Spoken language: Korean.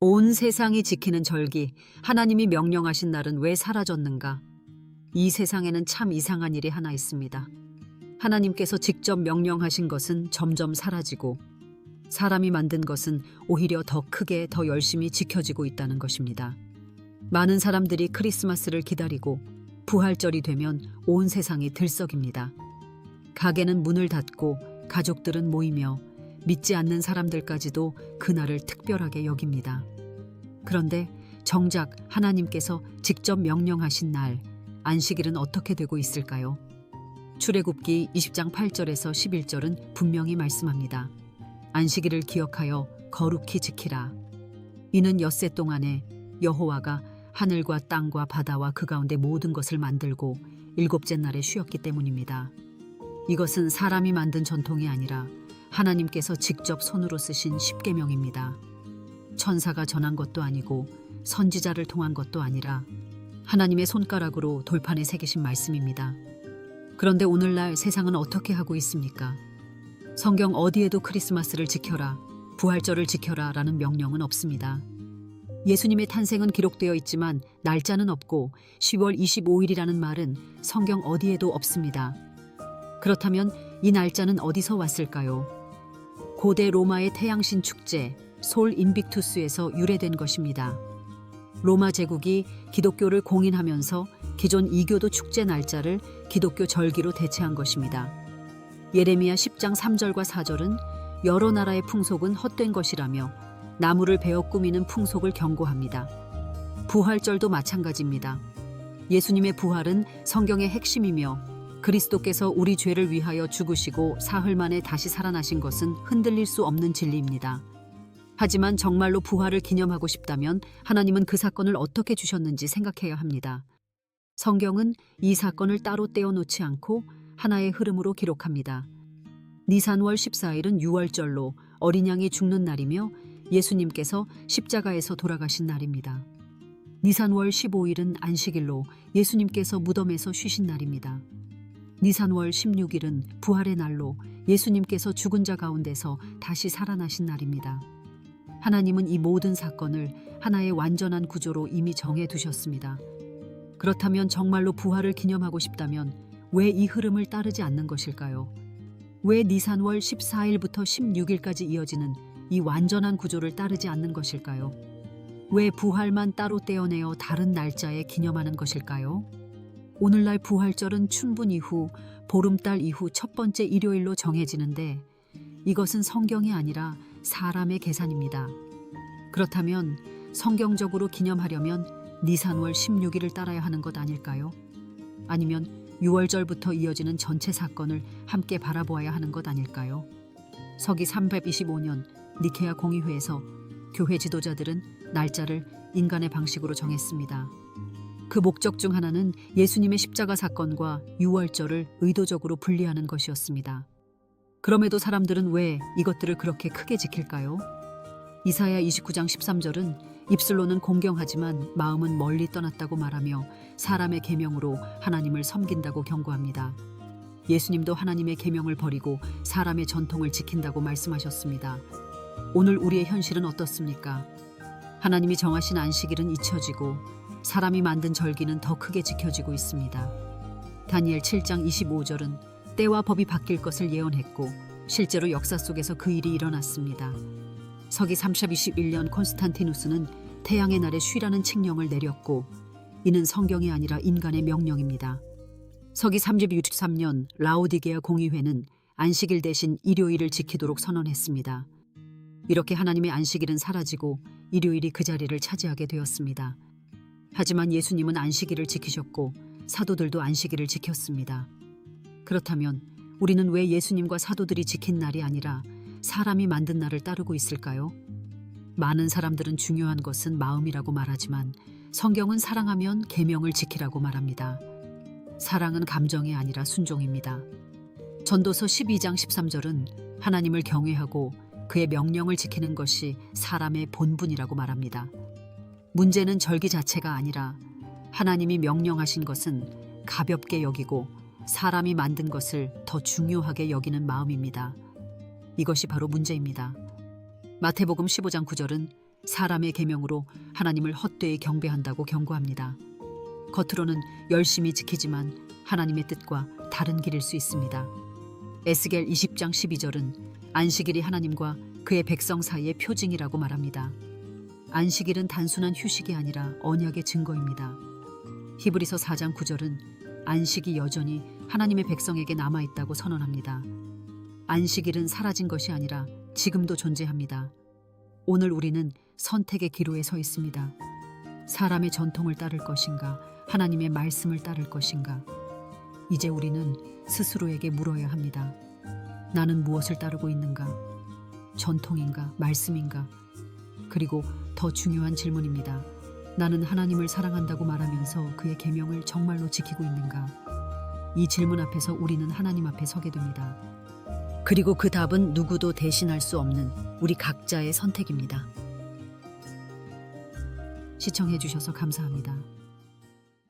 온 세상이 지키는 절기, 하나님이 명령하신 날은 왜 사라졌는가? 이 세상에는 참 이상한 일이 하나 있습니다. 하나님께서 직접 명령하신 것은 점점 사라지고 사람이 만든 것은 오히려 더 크게 더 열심히 지켜지고 있다는 것입니다. 많은 사람들이 크리스마스를 기다리고 부활절이 되면 온 세상이 들썩입니다. 가게는 문을 닫고 가족들은 모이며 믿지 않는 사람들까지도 그날을 특별하게 여깁니다. 그런데 정작 하나님께서 직접 명령하신 날, 안식일은 어떻게 되고 있을까요? 출애굽기 20장 8절에서 11절은 분명히 말씀합니다. 안식일을 기억하여 거룩히 지키라. 이는 엿새 동안에 여호와가 하늘과 땅과 바다와 그 가운데 모든 것을 만들고 일곱째 날에 쉬었기 때문입니다. 이것은 사람이 만든 전통이 아니라 하나님께서 직접 손으로 쓰신 십계명입니다. 천사가 전한 것도 아니고 선지자를 통한 것도 아니라 하나님의 손가락으로 돌판에 새기신 말씀입니다. 그런데 오늘날 세상은 어떻게 하고 있습니까? 성경 어디에도 크리스마스를 지켜라, 부활절을 지켜라 라는 명령은 없습니다. 예수님의 탄생은 기록되어 있지만 날짜는 없고 10월 25일이라는 말은 성경 어디에도 없습니다. 그렇다면 이 날짜는 어디서 왔을까요? 고대 로마의 태양신 축제 솔 인빅투스에서 유래된 것입니다. 로마 제국이 기독교를 공인하면서 기존 이교도 축제 날짜를 기독교 절기로 대체한 것입니다. 예레미야 10장 3절과 4절은 여러 나라의 풍속은 헛된 것이라며 나무를 베어 꾸미는 풍속을 경고합니다. 부활절도 마찬가지입니다. 예수님의 부활은 성경의 핵심이며 그리스도께서 우리 죄를 위하여 죽으시고 사흘 만에 다시 살아나신 것은 흔들릴 수 없는 진리입니다. 하지만 정말로 부활을 기념하고 싶다면 하나님은 그 사건을 어떻게 주셨는지 생각해야 합니다. 성경은 이 사건을 따로 떼어놓지 않고 하나의 흐름으로 기록합니다. 니산월 14일은 유월절로 어린 양이 죽는 날이며 예수님께서 십자가에서 돌아가신 날입니다. 니산월 15일은 안식일로 예수님께서 무덤에서 쉬신 날입니다. 니산월 16일은 부활의 날로 예수님께서 죽은 자 가운데서 다시 살아나신 날입니다. 하나님은 이 모든 사건을 하나의 완전한 구조로 이미 정해두셨습니다. 그렇다면 정말로 부활을 기념하고 싶다면 왜 이 흐름을 따르지 않는 것일까요? 왜 니산월 14일부터 16일까지 이어지는 이 완전한 구조를 따르지 않는 것일까요? 왜 부활만 따로 떼어내어 다른 날짜에 기념하는 것일까요? 오늘날 부활절은 춘분 이후 보름달 이후 첫 번째 일요일로 정해지는데 이것은 성경이 아니라 사람의 계산입니다. 그렇다면 성경적으로 기념하려면 니산월 16일을 따라야 하는 것 아닐까요? 아니면 6월절부터 이어지는 전체 사건을 함께 바라보아야 하는 것 아닐까요? 서기 325년 니케아 공의회에서 교회 지도자들은 날짜를 인간의 방식으로 정했습니다. 그 목적 중 하나는 예수님의 십자가 사건과 유월절을 의도적으로 분리하는 것이었습니다. 그럼에도 사람들은 왜 이것들을 그렇게 크게 지킬까요? 이사야 29장 13절은 입술로는 공경하지만 마음은 멀리 떠났다고 말하며 사람의 계명으로 하나님을 섬긴다고 경고합니다. 예수님도 하나님의 계명을 버리고 사람의 전통을 지킨다고 말씀하셨습니다. 오늘 우리의 현실은 어떻습니까? 하나님이 정하신 안식일은 잊혀지고 사람이 만든 절기는 더 크게 지켜지고 있습니다. 다니엘 7장 25절은 때와 법이 바뀔 것을 예언했고 실제로 역사 속에서 그 일이 일어났습니다. 서기 321년 콘스탄티누스는 태양의 날에 쉬라는 칙령을 내렸고 이는 성경이 아니라 인간의 명령입니다. 서기 363년 라오디게아 공의회는 안식일 대신 일요일을 지키도록 선언했습니다. 이렇게 하나님의 안식일은 사라지고 일요일이 그 자리를 차지하게 되었습니다. 하지만 예수님은 안식일을 지키셨고 사도들도 안식일을 지켰습니다. 그렇다면 우리는 왜 예수님과 사도들이 지킨 날이 아니라 사람이 만든 날을 따르고 있을까요? 많은 사람들은 중요한 것은 마음이라고 말하지만 성경은 사랑하면 계명을 지키라고 말합니다. 사랑은 감정이 아니라 순종입니다. 전도서 12장 13절은 하나님을 경외하고 그의 명령을 지키는 것이 사람의 본분이라고 말합니다. 문제는 절기 자체가 아니라 하나님이 명령하신 것은 가볍게 여기고 사람이 만든 것을 더 중요하게 여기는 마음입니다. 이것이 바로 문제입니다. 마태복음 15장 9절은 사람의 계명으로 하나님을 헛되이 경배한다고 경고합니다. 겉으로는 열심히 지키지만 하나님의 뜻과 다른 길일 수 있습니다. 에스겔 20장 12절은 안식일이 하나님과 그의 백성 사이의 표징이라고 말합니다. 안식일은 단순한 휴식이 아니라 언약의 증거입니다. 히브리서 4장 9절은 안식이 여전히 하나님의 백성에게 남아있다고 선언합니다. 안식일은 사라진 것이 아니라 지금도 존재합니다. 오늘 우리는 선택의 기로에 서 있습니다. 사람의 전통을 따를 것인가, 하나님의 말씀을 따를 것인가. 이제 우리는 스스로에게 물어야 합니다. 나는 무엇을 따르고 있는가? 전통인가? 말씀인가? 그리고 더 중요한 질문입니다. 나는 하나님을 사랑한다고 말하면서 그의 계명을 정말로 지키고 있는가? 이 질문 앞에서 우리는 하나님 앞에 서게 됩니다. 그리고 그 답은 누구도 대신할 수 없는 우리 각자의 선택입니다. 시청해 주셔서 감사합니다.